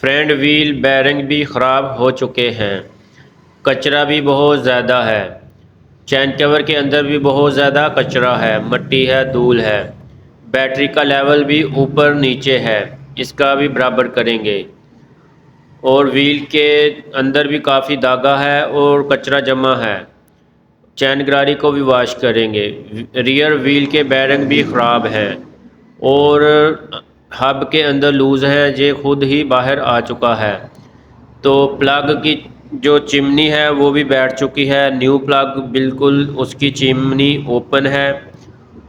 Front wheel bearing भी ख़राब हो चुके हैं। कचरा भी बहुत ज़्यादा है। चैन कवर के अंदर भी बहुत ज़्यादा कचरा है, मट्टी है, धूल है। बैटरी का लेवल भी ऊपर नीचे है, इसका भी बराबर करेंगे। और व्हील के अंदर भी काफ़ी दागा है और कचरा जमा है। चैन गरारी को भी वॉश करेंगे। रियर व्हील के बैरिंग भी ख़राब हैं और हब के अंदर लूज़ है, ये खुद ही बाहर आ चुका है। तो प्लग की जो चिमनी है वो भी बैठ चुकी है। न्यू प्लग बिल्कुल उसकी चिमनी ओपन है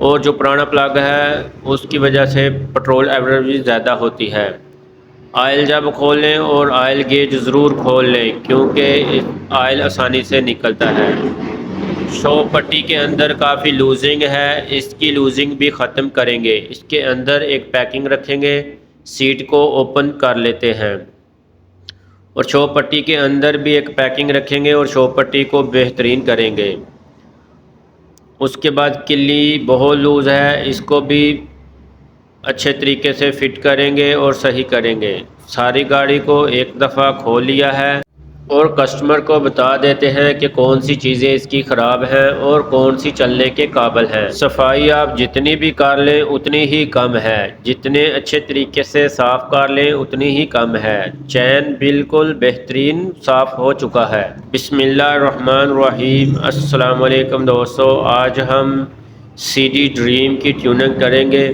और जो पुराना प्लग है उसकी वजह से पेट्रोल एवरेज भी ज़्यादा होती है। आयल जब खोलें और आयल गेज ज़रूर खोल लें, क्योंकि आयल आसानी से निकलता है। शो पट्टी के अंदर काफ़ी लूजिंग है, इसकी लूजिंग भी ख़त्म करेंगे। इसके अंदर एक पैकिंग रखेंगे, सीट को ओपन कर लेते हैं और शो पट्टी के अंदर भी एक पैकिंग रखेंगे और शो पट्टी को बेहतरीन करेंगे। उसके बाद किल्ली बहुत लूज़ है, इसको भी अच्छे तरीके से फिट करेंगे और सही करेंगे। सारी गाड़ी को एक दफ़ा खोल लिया है और कस्टमर को बता देते हैं कि कौन सी चीज़ें इसकी ख़राब हैं और कौन सी चलने के काबिल हैं। सफाई आप जितनी भी कर लें उतनी ही कम है, जितने अच्छे तरीके से साफ़ कर लें उतनी ही कम है। चैन बिल्कुल बेहतरीन साफ़ हो चुका है। बिस्मिल्लाहिर्रहमानिर्रहीम। अस्सलाम वालेकुम दोस्तों, आज हम CD ड्रीम की ट्यूनिंग करेंगे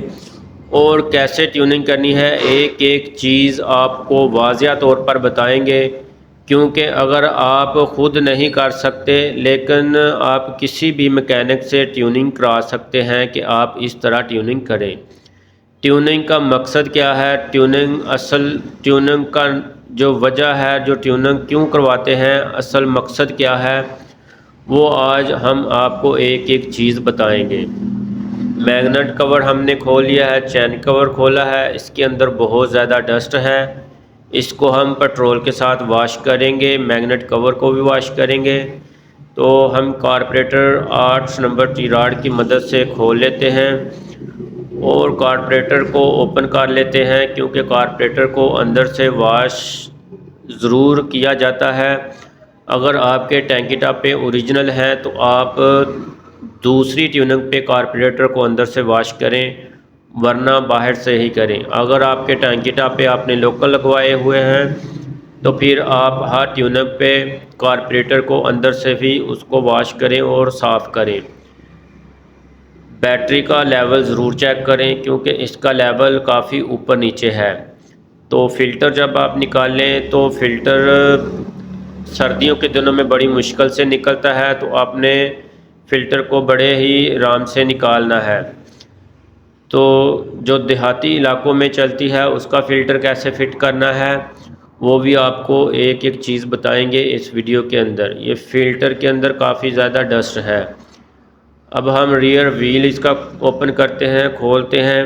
और कैसे ट्यूनिंग करनी है एक एक चीज़ आपको वाज़िया तौर पर बताएंगे। क्योंकि अगर आप ख़ुद नहीं कर सकते लेकिन आप किसी भी मैकेनिक से ट्यूनिंग करा सकते हैं कि आप इस तरह ट्यूनिंग करें। ट्यूनिंग का मकसद क्या है, असल ट्यूनिंग का जो वजह है, जो ट्यूनिंग क्यों करवाते हैं, असल मकसद क्या है, वो आज हम आपको एक एक चीज़ बताएंगे। मैग्नेट कवर हमने खोल लिया है, चैन कवर खोला है, इसके अंदर बहुत ज़्यादा डस्ट है। इसको हम पेट्रोल के साथ वॉश करेंगे, मैग्नेट कवर को भी वॉश करेंगे। तो हम कारपोरेटर 8 नंबर टी रॉड की मदद से खोल लेते हैं और कारपोरेटर को ओपन कर लेते हैं, क्योंकि कारपोरेटर को अंदर से वॉश ज़रूर किया जाता है। अगर आपके टैंकी टॉप पे ओरिजिनल है तो आप दूसरी ट्यूनिंग पे कारपोरेटर को अंदर से वॉश करें, वरना बाहर से ही करें। अगर आपके टैंकी टॉप पे आपने लोकल लगवाए हुए हैं तो फिर आप हर ट्यूनिंग पे कारपोरेटर को अंदर से भी उसको वॉश करें और साफ़ करें। बैटरी का लेवल ज़रूर चेक करें, क्योंकि इसका लेवल काफ़ी ऊपर नीचे है। तो फ़िल्टर जब आप निकालें तो फ़िल्टर सर्दियों के दिनों में बड़ी मुश्किल से निकलता है, तो आपने फ़िल्टर को बड़े ही आराम से निकालना है। तो जो देहाती इलाकों में चलती है उसका फ़िल्टर कैसे फ़िट करना है वो भी आपको एक एक चीज़ बताएंगे इस वीडियो के अंदर। ये फ़िल्टर के अंदर काफ़ी ज़्यादा डस्ट है। अब हम रियर व्हील इसका ओपन करते हैं, खोलते हैं।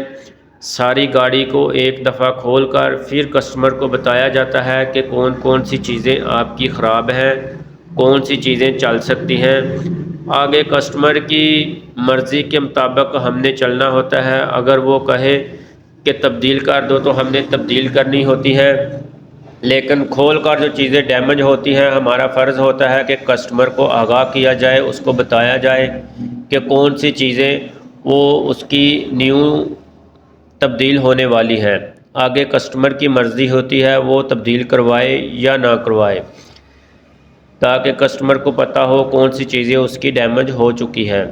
सारी गाड़ी को एक दफ़ा खोलकर फिर कस्टमर को बताया जाता है कि कौन कौन सी चीज़ें आपकी ख़राब हैं, कौन सी चीज़ें चल सकती हैं। आगे कस्टमर की मर्ज़ी के मुताबिक हमने चलना होता है। अगर वो कहे कि तब्दील कर दो तो हमने तब्दील करनी होती है, लेकिन खोल कर जो चीज़ें डैमेज होती हैं हमारा फ़र्ज़ होता है कि कस्टमर को आगाह किया जाए, उसको बताया जाए कि कौन सी चीज़ें वो उसकी न्यू तब्दील होने वाली है। आगे कस्टमर की मर्ज़ी होती है वो तब्दील करवाए या ना करवाए, ताकि कस्टमर को पता हो कौन सी चीज़ें उसकी डैमेज हो चुकी है।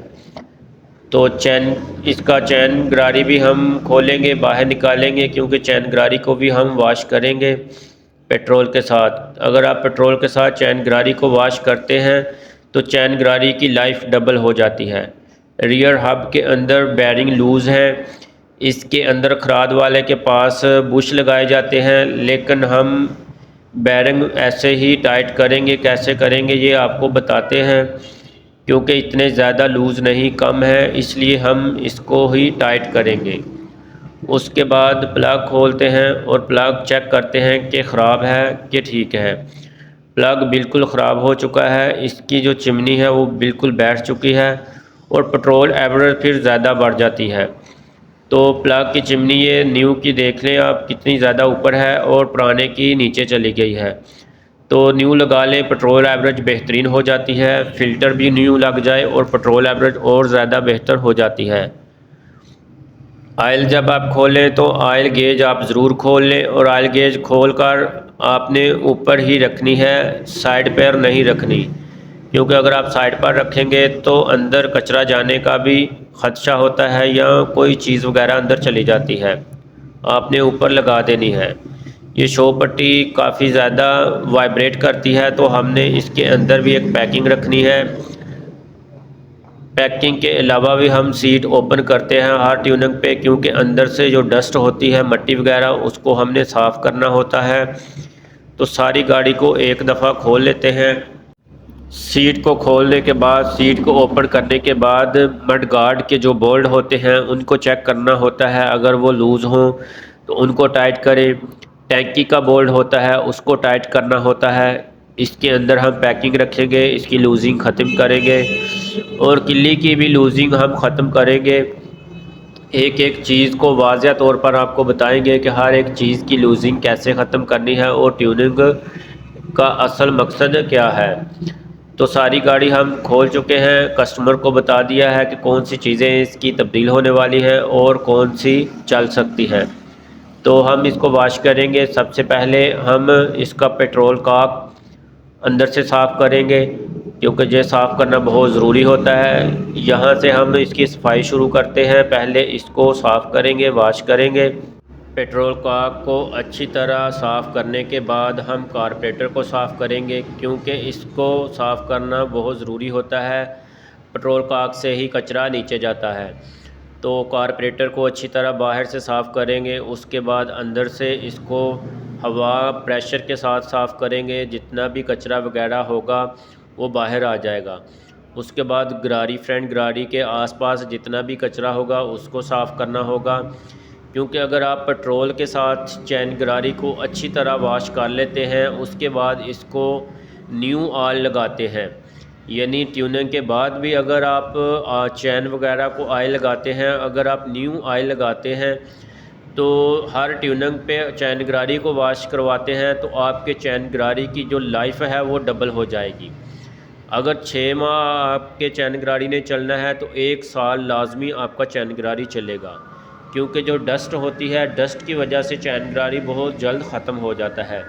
तो इसका चैन गरारी भी हम खोलेंगे, बाहर निकालेंगे, क्योंकि चैन गरारी को भी हम वॉश करेंगे पेट्रोल के साथ। अगर आप पेट्रोल के साथ चैन गरारी को वॉश करते हैं तो चैन गरारी की लाइफ डबल हो जाती है। रियर हब के अंदर बैरिंग लूज़ है, इसके अंदर खराद वाले के पास बुश लगाए जाते हैं, लेकिन हम बैरिंग ऐसे ही टाइट करेंगे। कैसे करेंगे ये आपको बताते हैं, क्योंकि इतने ज़्यादा लूज़ नहीं, कम है, इसलिए हम इसको ही टाइट करेंगे। उसके बाद प्लग खोलते हैं और प्लग चेक करते हैं कि ख़राब है कि ठीक है। प्लग बिल्कुल ख़राब हो चुका है, इसकी जो चिमनी है वो बिल्कुल बैठ चुकी है और पेट्रोल एवरेज फिर ज़्यादा बढ़ जाती है। तो प्लग की चिमनी ये न्यू की देख लें आप कितनी ज़्यादा ऊपर है और पुराने की नीचे चली गई है। तो न्यू लगा लें, पेट्रोल एवरेज बेहतरीन हो जाती है। फ़िल्टर भी न्यू लग जाए और पेट्रोल एवरेज और ज़्यादा बेहतर हो जाती है। आयल जब आप खोलें तो आयल गेज आप ज़रूर खोल लें और आयल गेज खोल कर आपने ऊपर ही रखनी है, साइड पर नहीं रखनी, क्योंकि अगर आप साइड पर रखेंगे तो अंदर कचरा जाने का भी ख़दशा होता है या कोई चीज़ वगैरह अंदर चली जाती है। आपने ऊपर लगा देनी है। ये शो पट्टी काफ़ी ज़्यादा वाइब्रेट करती है, तो हमने इसके अंदर भी एक पैकिंग रखनी है। पैकिंग के अलावा भी हम सीट ओपन करते हैं हर ट्यूनिंग पे, क्योंकि अंदर से जो डस्ट होती है, मट्टी वगैरह, उसको हमने साफ़ करना होता है। तो सारी गाड़ी को एक दफ़ा खोल लेते हैं। सीट को खोलने के बाद, सीट को ओपन करने के बाद मड गार्ड के जो बोल्ट होते हैं उनको चेक करना होता है। अगर वो लूज़ हों तो उनको टाइट करें। टैंकी का बोल्ट होता है उसको टाइट करना होता है। इसके अंदर हम पैकिंग रखेंगे, इसकी लूजिंग ख़त्म करेंगे और किल्ली की भी लूजिंग हम ख़त्म करेंगे। एक एक चीज़ को वाज़िया तौर पर आपको बताएंगे कि हर एक चीज़ की लूजिंग कैसे ख़त्म करनी है और ट्यूनिंग का असल मकसद क्या है। तो सारी गाड़ी हम खोल चुके हैं, कस्टमर को बता दिया है कि कौन सी चीज़ें इसकी तब्दील होने वाली हैं और कौन सी चल सकती है। तो हम इसको वाश करेंगे। सबसे पहले हम इसका पेट्रोल कॉक अंदर से साफ़ करेंगे, क्योंकि ये साफ़ करना बहुत ज़रूरी होता है। यहाँ से हम इसकी सफाई शुरू करते हैं। पहले इसको साफ़ करेंगे, वाश करेंगे। पेट्रोल कॉक को अच्छी तरह साफ़ करने के बाद हम कार्बोरेटर को साफ़ करेंगे, क्योंकि इसको साफ़ करना बहुत ज़रूरी होता है। पेट्रोल कॉक से ही कचरा नीचे जाता है। तो कार्बोरेटर को अच्छी तरह बाहर से साफ़ करेंगे। उसके बाद अंदर से इसको हवा प्रेशर के साथ साफ़ करेंगे। जितना भी कचरा वगैरह होगा वो बाहर आ जाएगा। उसके बाद गरारी फ्रंट गरारी के आसपास जितना भी कचरा होगा उसको साफ़ करना होगा, क्योंकि अगर आप पेट्रोल के साथ चैन गरारी को अच्छी तरह वाश कर लेते हैं, उसके बाद इसको न्यू ऑयल लगाते हैं, यानी ट्यूनिंग के बाद भी अगर आप चैन वगैरह को ऑयल लगाते हैं, अगर आप न्यू ऑयल लगाते हैं तो हर ट्यूनिंग पे चैन गरारी को वाश करवाते हैं तो आपके चैन गरारी की जो लाइफ है वो डबल हो जाएगी। अगर 6 माह आपके चैन गरारी ने चलना है तो 1 साल लाजमी आपका चैन गरारी चलेगा, क्योंकि जो डस्ट होती है, डस्ट की वजह से चैन गरारी बहुत जल्द ख़त्म हो जाता है।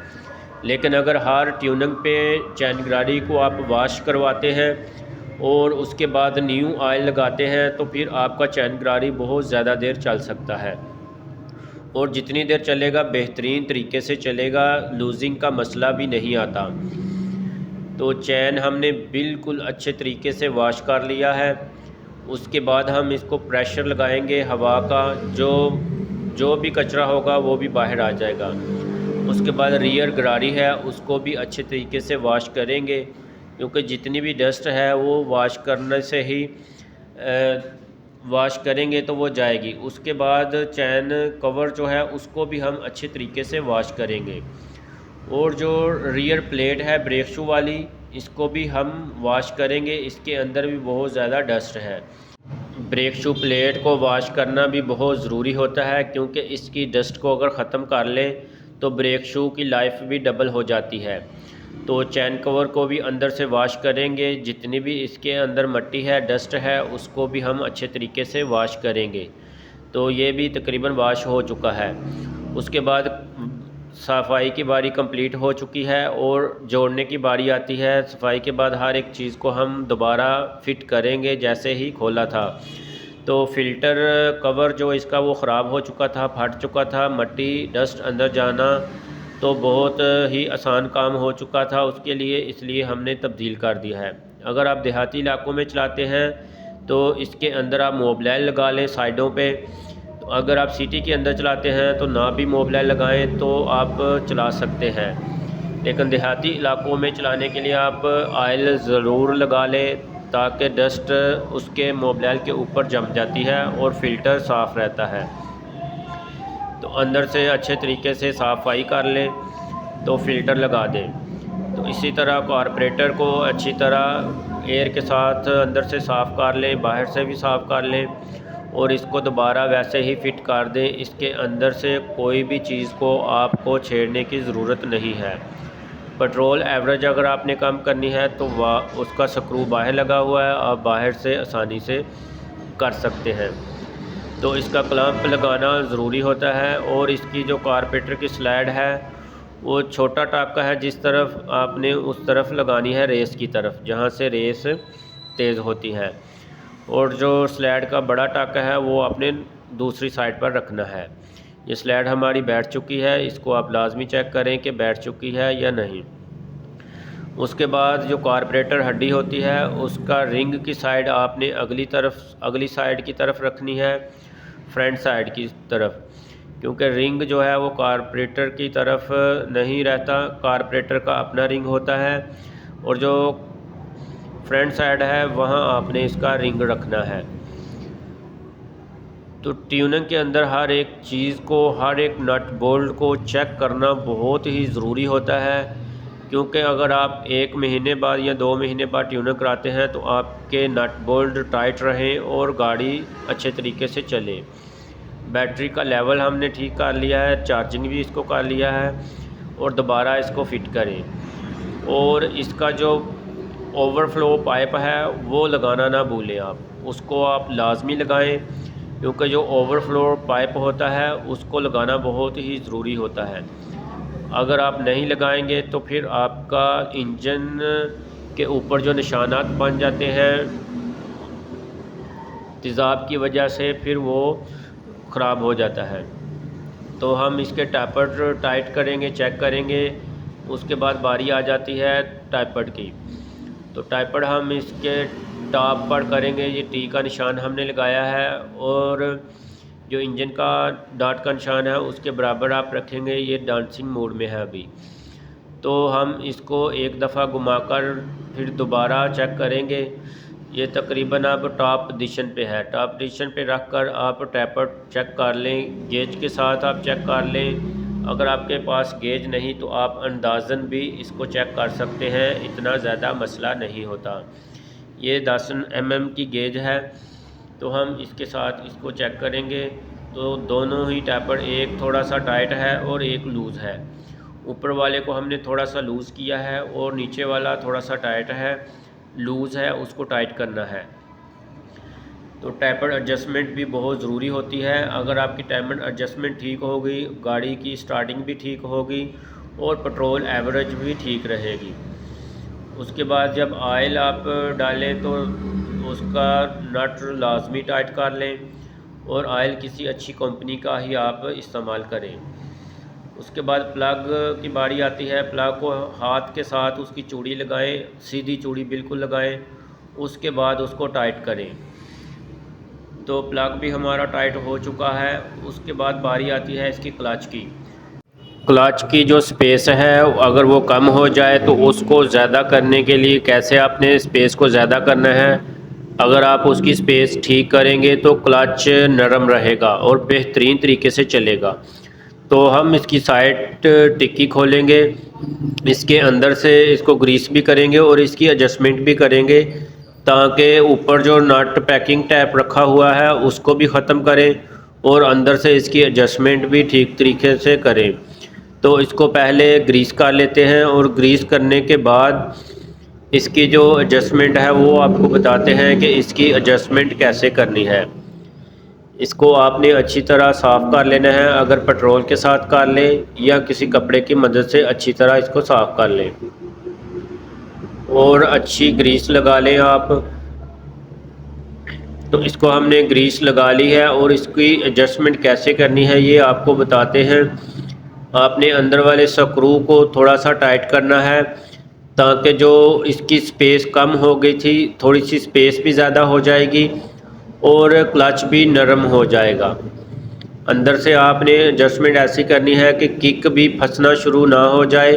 लेकिन अगर हर ट्यूनिंग पे चैन गरारी को आप वाश करवाते हैं और उसके बाद न्यू ऑयल लगाते हैं तो फिर आपका चैन गरारी बहुत ज़्यादा देर चल सकता है, और जितनी देर चलेगा बेहतरीन तरीके से चलेगा, लूजिंग का मसला भी नहीं आता। तो चैन हमने बिल्कुल अच्छे तरीके से वाश कर लिया है। उसके बाद हम इसको प्रेशर लगाएंगे हवा का, जो भी कचरा होगा वो भी बाहर आ जाएगा। उसके बाद रियर गरारी है उसको भी अच्छे तरीके से वाश करेंगे, क्योंकि जितनी भी डस्ट है वो वाश करने से ही वाश करेंगे तो वो जाएगी। उसके बाद चैन कवर जो है उसको भी हम अच्छे तरीके से वाश करेंगे, और जो रियर प्लेट है ब्रेक शू वाली, इसको भी हम वाश करेंगे। इसके अंदर भी बहुत ज़्यादा डस्ट है। ब्रेक शू प्लेट को वाश करना भी बहुत ज़रूरी होता है, क्योंकि इसकी डस्ट को अगर ख़त्म कर लें तो ब्रेक शू की लाइफ भी डबल हो जाती है। तो चैन कवर को भी अंदर से वाश करेंगे। जितनी भी इसके अंदर मट्टी है, डस्ट है, उसको भी हम अच्छे तरीके से वाश करेंगे। तो ये भी तकरीबन वाश हो चुका है। उसके बाद सफाई की बारी कंप्लीट हो चुकी है और जोड़ने की बारी आती है। सफाई के बाद हर एक चीज़ को हम दोबारा फिट करेंगे जैसे ही खोला था। तो फ़िल्टर कवर जो इसका वो ख़राब हो चुका था, फट चुका था, मट्टी डस्ट अंदर जाना तो बहुत ही आसान काम हो चुका था उसके लिए, इसलिए हमने तब्दील कर दिया है। अगर आप देहाती इलाकों में चलाते हैं तो इसके अंदर आप मोबिलाइल लगा लें साइडों पे। तो अगर आप सिटी के अंदर चलाते हैं तो ना भी मोबिलाइल लगाएं तो आप चला सकते हैं, लेकिन देहाती इलाकों में चलाने के लिए आप ऑयल ज़रूर लगा लें, ताकि डस्ट उसके मोबिलाइल के ऊपर जम जाती है और फ़िल्टर साफ़ रहता है। तो अंदर से अच्छे तरीके से सफाई कर लें तो फ़िल्टर लगा दें। तो इसी तरह कार्बोरेटर को अच्छी तरह एयर के साथ अंदर से साफ़ कर लें, बाहर से भी साफ़ कर लें। और इसको दोबारा वैसे ही फिट कर दें। इसके अंदर से कोई भी चीज़ को आपको छेड़ने की ज़रूरत नहीं है। पेट्रोल एवरेज अगर आपने कम करनी है तो वह उसका स्क्रू बाहर लगा हुआ है, आप बाहर से आसानी से कर सकते हैं। तो इसका क्लैंप लगाना ज़रूरी होता है। और इसकी जो कारपेटर की स्लाइड है वो छोटा टाका है, जिस तरफ आपने उस तरफ लगानी है रेस की तरफ, जहाँ से रेस तेज़ होती है। और जो स्लाइड का बड़ा टाका है वो आपने दूसरी साइड पर रखना है। ये स्लाइड हमारी बैठ चुकी है, इसको आप लाजमी चेक करें कि बैठ चुकी है या नहीं। उसके बाद जो कारबोरेटर हड्डी होती है उसका रिंग की साइड आपने अगली साइड की तरफ रखनी है, फ्रंट साइड की तरफ, क्योंकि रिंग जो है वो कारबोरेटर की तरफ नहीं रहता, कारबोरेटर का अपना रिंग होता है। और जो फ्रंट साइड है वहाँ आपने इसका रिंग रखना है। तो ट्यूनिंग के अंदर हर एक चीज़ को, हर एक नट बोल्ट को चेक करना बहुत ही ज़रूरी होता है, क्योंकि अगर आप 1 महीने बाद या 2 महीने बाद ट्यूनिंग कराते हैं तो आपके नट बोल्ट टाइट रहें और गाड़ी अच्छे तरीके से चले। बैटरी का लेवल हमने ठीक कर लिया है, चार्जिंग भी इसको कर लिया है, और दोबारा इसको फिट करें। और इसका जो ओवरफ्लो पाइप है वो लगाना ना भूलें आप, उसको आप लाजमी लगाएं, क्योंकि जो ओवरफ्लो पाइप होता है उसको लगाना बहुत ही ज़रूरी होता है। अगर आप नहीं लगाएंगे तो फिर आपका इंजन के ऊपर जो निशानात बन जाते हैं तेज़ाब की वजह से, फिर वो ख़राब हो जाता है। तो हम इसके टैपर टाइट करेंगे, चेक करेंगे। उसके बाद बारी आ जाती है टाइपड की। तो टाइपड हम इसके टॉप पर करेंगे, ये टी का निशान हमने लगाया है, और जो इंजन का डॉट का निशान है उसके बराबर आप रखेंगे। ये डांसिंग मोड में है अभी। तो हम इसको एक दफ़ा घुमाकर फिर दोबारा चेक करेंगे। ये तकरीबन अब टॉप पोजीशन पे है। टॉप पोजीशन पे रख कर आप टैपर चेक कर लें, गेज के साथ आप चेक कर लें। अगर आपके पास गेज नहीं तो आप अंदाज़न भी इसको चेक कर सकते हैं, इतना ज़्यादा मसला नहीं होता। ये 10 mm की गेज है, तो हम इसके साथ इसको चेक करेंगे। तो दोनों ही टैपर, एक थोड़ा सा टाइट है और एक लूज़ है। ऊपर वाले को हमने थोड़ा सा लूज़ किया है और नीचे वाला थोड़ा सा टाइट है, लूज़ है, उसको टाइट करना है। तो टैपर एडजस्टमेंट भी बहुत ज़रूरी होती है। अगर आपकी टैपर एडजस्टमेंट ठीक होगी, गाड़ी की स्टार्टिंग भी ठीक होगी और पेट्रोल एवरेज भी ठीक रहेगी। उसके बाद जब ऑयल आप डालें तो उसका नट लाजमी टाइट कर लें, और ऑयल किसी अच्छी कंपनी का ही आप इस्तेमाल करें। उसके बाद प्लग की बारी आती है। प्लग को हाथ के साथ उसकी चूड़ी लगाएं, सीधी चूड़ी बिल्कुल लगाएं, उसके बाद उसको टाइट करें। तो प्लग भी हमारा टाइट हो चुका है। उसके बाद बारी आती है इसकी क्लच की। क्लच की जो स्पेस है अगर वो कम हो जाए तो उसको ज़्यादा करने के लिए कैसे आपने स्पेस को ज़्यादा करना है। अगर आप उसकी स्पेस ठीक करेंगे तो क्लच नरम रहेगा और बेहतरीन तरीके से चलेगा। तो हम इसकी साइड टिक्की खोलेंगे, इसके अंदर से इसको ग्रीस भी करेंगे और इसकी एडजस्टमेंट भी करेंगे, ताकि ऊपर जो नट पैकिंग टैप रखा हुआ है उसको भी ख़त्म करें और अंदर से इसकी एडजस्टमेंट भी ठीक तरीके से करें। तो इसको पहले ग्रीस कर लेते हैं, और ग्रीस करने के बाद इसकी जो एडजस्टमेंट है वो आपको बताते हैं कि इसकी एडजस्टमेंट कैसे करनी है। इसको आपने अच्छी तरह साफ़ कर लेना है। अगर पेट्रोल के साथ कर लें या किसी कपड़े की मदद से अच्छी तरह इसको साफ़ कर लें और अच्छी ग्रीस लगा लें आप। तो इसको हमने ग्रीस लगा ली है और इसकी एडजस्टमेंट कैसे करनी है ये आपको बताते हैं। आपने अंदर वाले स्क्रू को थोड़ा सा टाइट करना है, ताकि जो इसकी स्पेस कम हो गई थी थोड़ी सी स्पेस भी ज़्यादा हो जाएगी और क्लच भी नरम हो जाएगा। अंदर से आपने एडजस्टमेंट ऐसी करनी है कि किक भी फंसना शुरू ना हो जाए,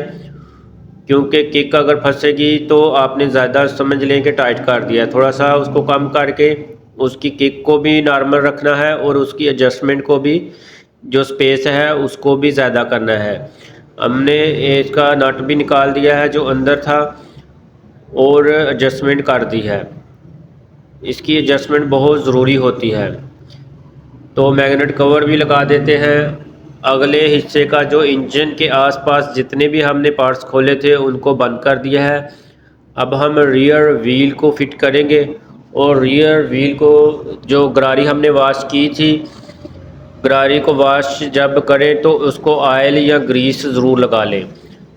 क्योंकि किक अगर फंसेगी तो आपने ज़्यादा समझ लें कि टाइट कर दिया है। थोड़ा सा उसको कम करके उसकी किक को भी नॉर्मल रखना है और उसकी एडजस्टमेंट को भी, जो स्पेस है उसको भी ज़्यादा करना है। हमने इसका नट भी निकाल दिया है जो अंदर था और एडजस्टमेंट कर दी है। इसकी एडजस्टमेंट बहुत ज़रूरी होती है। तो मैग्नेट कवर भी लगा देते हैं। अगले हिस्से का जो इंजन के आसपास जितने भी हमने पार्ट्स खोले थे उनको बंद कर दिया है। अब हम रियर व्हील को फिट करेंगे और रियर व्हील को जो गरारी हमने वॉश की थी, गरारी को वॉश जब करें तो उसको ऑयल या ग्रीस ज़रूर लगा लें।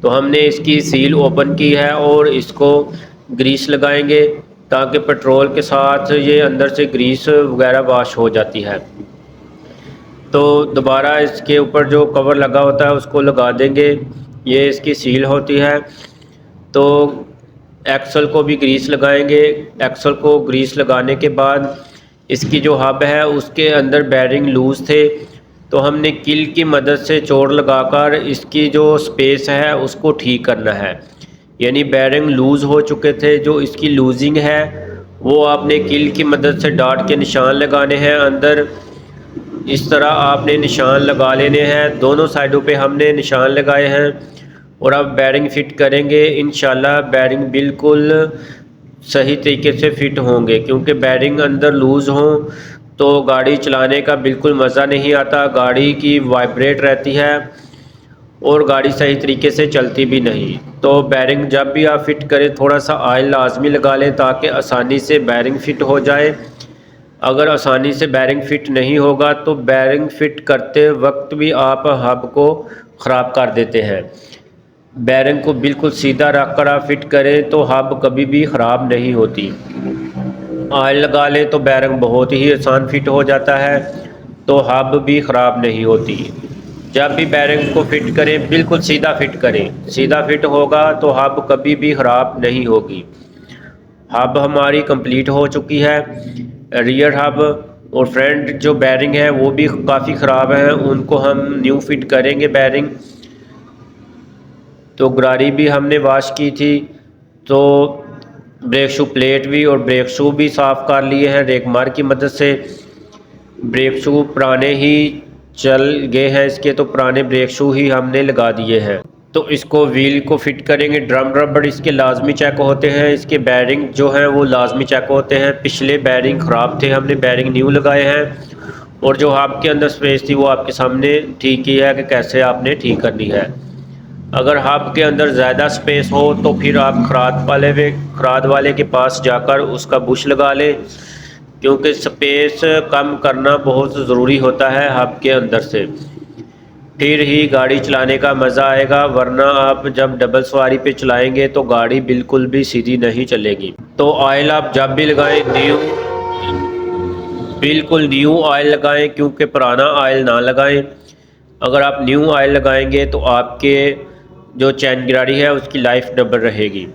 तो हमने इसकी सील ओपन की है और इसको ग्रीस लगाएंगे ताकि पेट्रोल के साथ ये अंदर से ग्रीस वगैरह वॉश हो जाती है। तो दोबारा इसके ऊपर जो कवर लगा होता है उसको लगा देंगे, ये इसकी सील होती है। तो एक्सल को भी ग्रीस लगाएंगे। एक्सल को ग्रीस लगाने के बाद इसकी जो हब है उसके अंदर बैरिंग लूज़ थे, तो हमने किल की मदद से चोर लगाकर इसकी जो स्पेस है उसको ठीक करना है। यानी बैरिंग लूज़ हो चुके थे, जो इसकी लूजिंग है वो आपने किल की मदद से डॉट के निशान लगाने हैं अंदर। इस तरह आपने निशान लगा लेने हैं, दोनों साइडों पे हमने निशान लगाए हैं। और अब बैरिंग फ़िट करेंगे। इंशाल्लाह बैरिंग बिल्कुल सही तरीके से फ़िट होंगे, क्योंकि बैरिंग अंदर लूज़ हों तो गाड़ी चलाने का बिल्कुल मज़ा नहीं आता, गाड़ी की वाइब्रेट रहती है और गाड़ी सही तरीके से चलती भी नहीं। तो बैरिंग जब भी आप फ़िट करें थोड़ा सा ऑयल लाजमी लगा लें ताकि आसानी से बैरिंग फ़िट हो जाए। अगर आसानी से बैरिंग फ़िट नहीं होगा तो बैरिंग फ़िट करते वक्त भी आप हब को ख़राब कर देते हैं। बैरिंग को बिल्कुल सीधा रख कर आप फिट करें तो हब कभी भी ख़राब नहीं होती। ऑयल लगा लें तो बैरिंग बहुत ही आसान फिट हो जाता है, तो हब भी ख़राब नहीं होती। जब भी बैरिंग को फिट करें बिल्कुल सीधा फिट करें, सीधा फिट होगा तो हब कभी भी ख़राब नहीं होगी। हब हमारी कंप्लीट हो चुकी है, रियर हब और फ्रंट जो बैरिंग है वो भी काफ़ी ख़राब है, उनको हम न्यू फिट करेंगे बैरिंग। तो गरारी भी हमने वॉश की थी, तो ब्रेक शू प्लेट भी और ब्रेक शू भी साफ़ कर लिए हैं रेक मार की मदद से। ब्रेक शू पुराने ही चल गए हैं इसके, तो पुराने ब्रेक शू ही हमने लगा दिए हैं। तो इसको व्हील को फिट करेंगे। ड्रम रबड़ इसके लाजमी चेक होते हैं, इसके बैरिंग जो हैं वो लाजमी चेक होते हैं। पिछले बैरिंग ख़राब थे, हमने बैरिंग न्यू लगाए हैं। और जो हब के अंदर स्पेस थी वो आपके सामने ठीक ही है कि कैसे आपने ठीक करनी है। अगर हब के अंदर ज़्यादा स्पेस हो तो फिर आप खराद वाले के पास जाकर उसका बुश लगा लें, क्योंकि स्पेस कम करना बहुत ज़रूरी होता है हब के अंदर से, फिर ही गाड़ी चलाने का मज़ा आएगा। वरना आप जब डबल सवारी पे चलाएंगे तो गाड़ी बिल्कुल भी सीधी नहीं चलेगी। तो ऑयल आप जब भी लगाएं बिल्कुल न्यू ऑयल लगाएं, क्योंकि पुराना ऑयल ना लगाएं। अगर आप न्यू ऑयल लगाएंगे तो आपके जो चैन गरारी है उसकी लाइफ डबल रहेगी।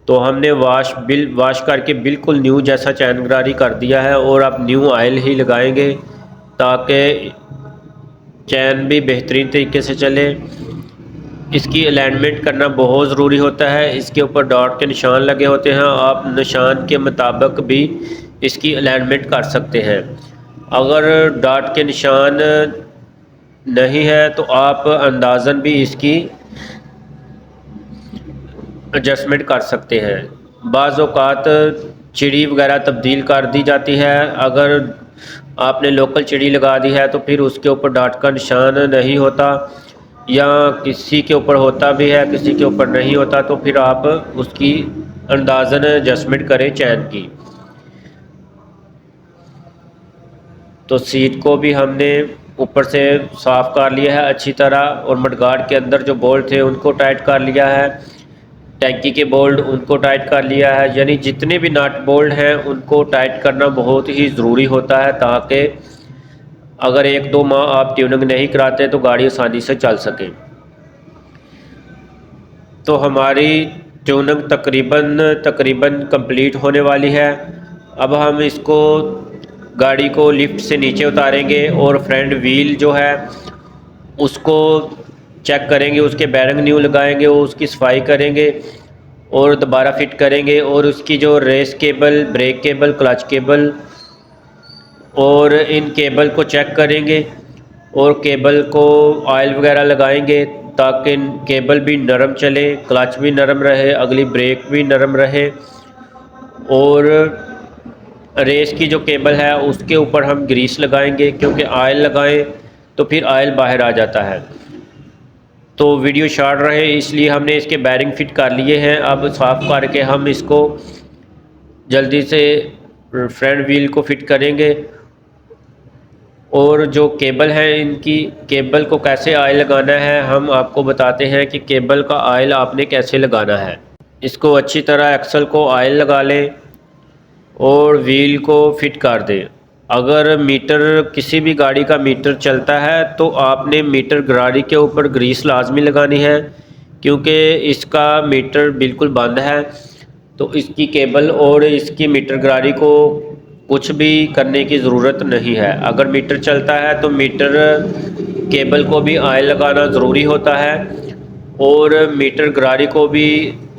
तो हमने वाश करके बिल्कुल न्यू जैसा चैन गरारी कर दिया है, और आप न्यू ऑयल ही लगाएंगे ताकि चैन भी बेहतरीन तरीके से चले। इसकी अलाइनमेंट करना बहुत ज़रूरी होता है, इसके ऊपर डॉट के निशान लगे होते हैं, आप निशान के मुताबिक भी इसकी अलाइनमेंट कर सकते हैं। अगर डॉट के निशान नहीं है तो आप अंदाज़न भी इसकी एडजस्टमेंट कर सकते हैं। बाज़ औक़ात चिड़ी वगैरह तब्दील कर दी जाती है, अगर आपने लोकल चिड़ी लगा दी है तो फिर उसके ऊपर डॉट का निशान नहीं होता, या किसी के ऊपर होता भी है किसी के ऊपर नहीं होता, तो फिर आप उसकी अंदाज़न एडजस्टमेंट करें चैन की। तो सीट को भी हमने ऊपर से साफ़ कर लिया है अच्छी तरह, और मडगार्ड के अंदर जो बोल्ट थे उनको टाइट कर लिया है, टैंकी के बोल्ट उनको टाइट कर लिया है। यानी जितने भी नट बोल्ट हैं उनको टाइट करना बहुत ही ज़रूरी होता है, ताकि अगर 1-2 माह आप ट्यूनिंग नहीं कराते तो गाड़ी आसानी से चल सके। तो हमारी ट्यूनिंग तकरीबन कंप्लीट होने वाली है। अब हम इसको गाड़ी को लिफ्ट से नीचे उतारेंगे और फ्रंट व्हील जो है उसको चेक करेंगे, उसके बैरिंग न्यू लगाएंगे, उसकी सफाई करेंगे और दोबारा फिट करेंगे। और उसकी जो race cable, brake cable, clutch cable और इन केबल को चेक करेंगे और केबल को ऑयल वगैरह लगाएंगे ताकि केबल भी नरम चले, क्लच भी नरम रहे, अगली ब्रेक भी नरम रहे और रेस की जो केबल है उसके ऊपर हम ग्रीस लगाएंगे, क्योंकि ऑयल लगाएं तो फिर ऑयल बाहर आ जाता है। तो वीडियो शॉर्ट रहे इसलिए हमने इसके बैरिंग फिट कर लिए हैं। अब साफ़ करके हम इसको जल्दी से फ्रंट व्हील को फिट करेंगे। और जो केबल है, इनकी केबल को कैसे ऑयल लगाना है हम आपको बताते हैं कि केबल का ऑयल आपने कैसे लगाना है। इसको अच्छी तरह एक्सल को ऑयल लगा लें और व्हील को फिट कर दें। अगर मीटर किसी भी गाड़ी का मीटर चलता है तो आपने मीटर गाड़ी के ऊपर ग्रीस लाजमी लगानी है, क्योंकि इसका मीटर बिल्कुल बंद है। तो इसकी केबल और इसकी मीटर गाड़ी को कुछ भी करने की ज़रूरत नहीं है। अगर मीटर चलता है तो मीटर केबल को भी ऑयल लगाना ज़रूरी होता है और मीटर गाड़ी को भी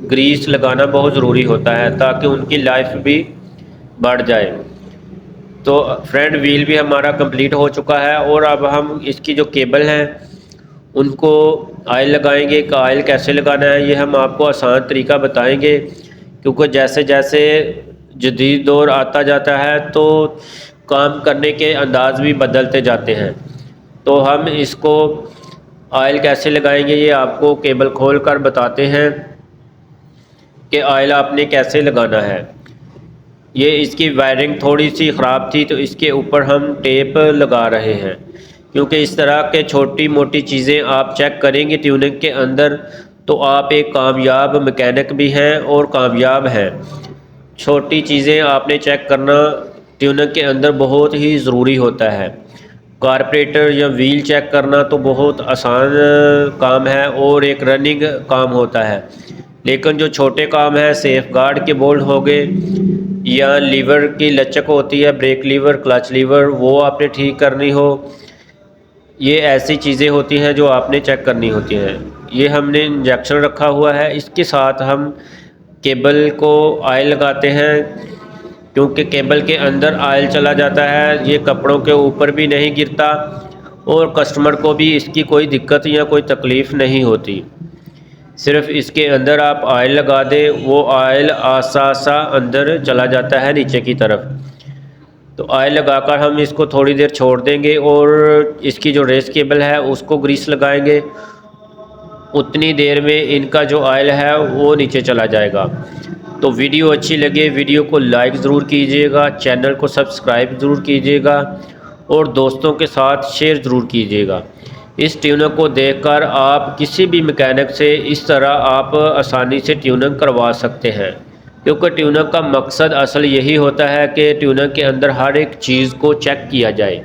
ग्रीस लगाना बहुत ज़रूरी होता है, ताकि उनकी लाइफ भी बढ़ जाए। तो फ्रंट व्हील भी हमारा कंप्लीट हो चुका है और अब हम इसकी जो केबल हैं उनको ऑयल लगाएंगे। कि ऑयल कैसे लगाना है ये हम आपको आसान तरीका बताएंगे, क्योंकि जैसे जैसे जदीद दौर आता जाता है तो काम करने के अंदाज भी बदलते जाते हैं। तो हम इसको ऑयल कैसे लगाएंगे ये आपको केबल खोल कर बताते हैं कि ऑयल आपने कैसे लगाना है। ये इसकी वायरिंग थोड़ी सी ख़राब थी तो इसके ऊपर हम टेप लगा रहे हैं, क्योंकि इस तरह के छोटी मोटी चीज़ें आप चेक करेंगे ट्यूनिंग के अंदर तो आप एक कामयाब मैकेनिक भी हैं और कामयाब हैं। छोटी चीज़ें आपने चेक करना ट्यूनिंग के अंदर बहुत ही ज़रूरी होता है। कारपोरेटर या व्हील चेक करना तो बहुत आसान काम है और एक रनिंग काम होता है, लेकिन जो छोटे काम है सेफ गार्ड के बोल्ट हो गए या लीवर की लचक होती है, ब्रेक लीवर, क्लच लीवर, वो आपने ठीक करनी हो, ये ऐसी चीज़ें होती हैं जो आपने चेक करनी होती हैं। ये हमने इंजेक्शन रखा हुआ है, इसके साथ हम केबल को ऑयल लगाते हैं, क्योंकि केबल के अंदर ऑयल चला जाता है, ये कपड़ों के ऊपर भी नहीं गिरता और कस्टमर को भी इसकी कोई दिक्कत या कोई तकलीफ़ नहीं होती। सिर्फ इसके अंदर आप ऑयल लगा दें, वो ऑयल आसा सा अंदर चला जाता है नीचे की तरफ। तो ऑयल लगाकर हम इसको थोड़ी देर छोड़ देंगे और इसकी जो रेस केबल है उसको ग्रीस लगाएंगे। उतनी देर में इनका जो ऑयल है वो नीचे चला जाएगा। तो वीडियो अच्छी लगे वीडियो को लाइक ज़रूर कीजिएगा, चैनल को सब्सक्राइब ज़रूर कीजिएगा और दोस्तों के साथ शेयर ज़रूर कीजिएगा। इस ट्यूनर को देखकर आप किसी भी मैकेनिक से इस तरह आप आसानी से ट्यूनिंग करवा सकते हैं, क्योंकि ट्यूनर का मकसद असल यही होता है कि ट्यूनर के अंदर हर एक चीज़ को चेक किया जाए।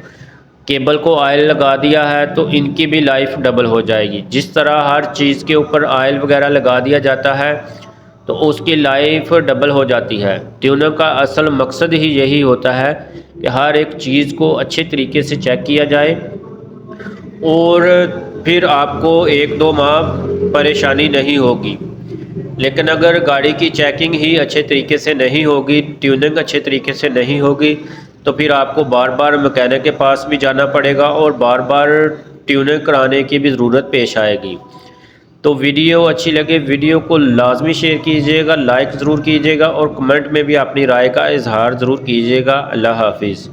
केबल को ऑयल लगा दिया है तो इनकी भी लाइफ डबल हो जाएगी। जिस तरह हर चीज़ के ऊपर ऑयल वगैरह लगा दिया जाता है तो उसकी लाइफ डबल हो जाती है। ट्यूनर का असल मकसद ही यही होता है कि हर एक चीज़ को अच्छे तरीके से चेक किया जाए और फिर आपको 1-2 माह परेशानी नहीं होगी। लेकिन अगर गाड़ी की चेकिंग ही अच्छे तरीके से नहीं होगी, ट्यूनिंग अच्छे तरीके से नहीं होगी, तो फिर आपको बार बार मैकेनिक के पास भी जाना पड़ेगा और बार बार ट्यूनिंग कराने की भी ज़रूरत पेश आएगी। तो वीडियो अच्छी लगे वीडियो को लाजमी शेयर कीजिएगा, लाइक ज़रूर कीजिएगा और कमेंट में भी अपनी राय का इजहार ज़रूर कीजिएगा। अल्लाह हाफिज़।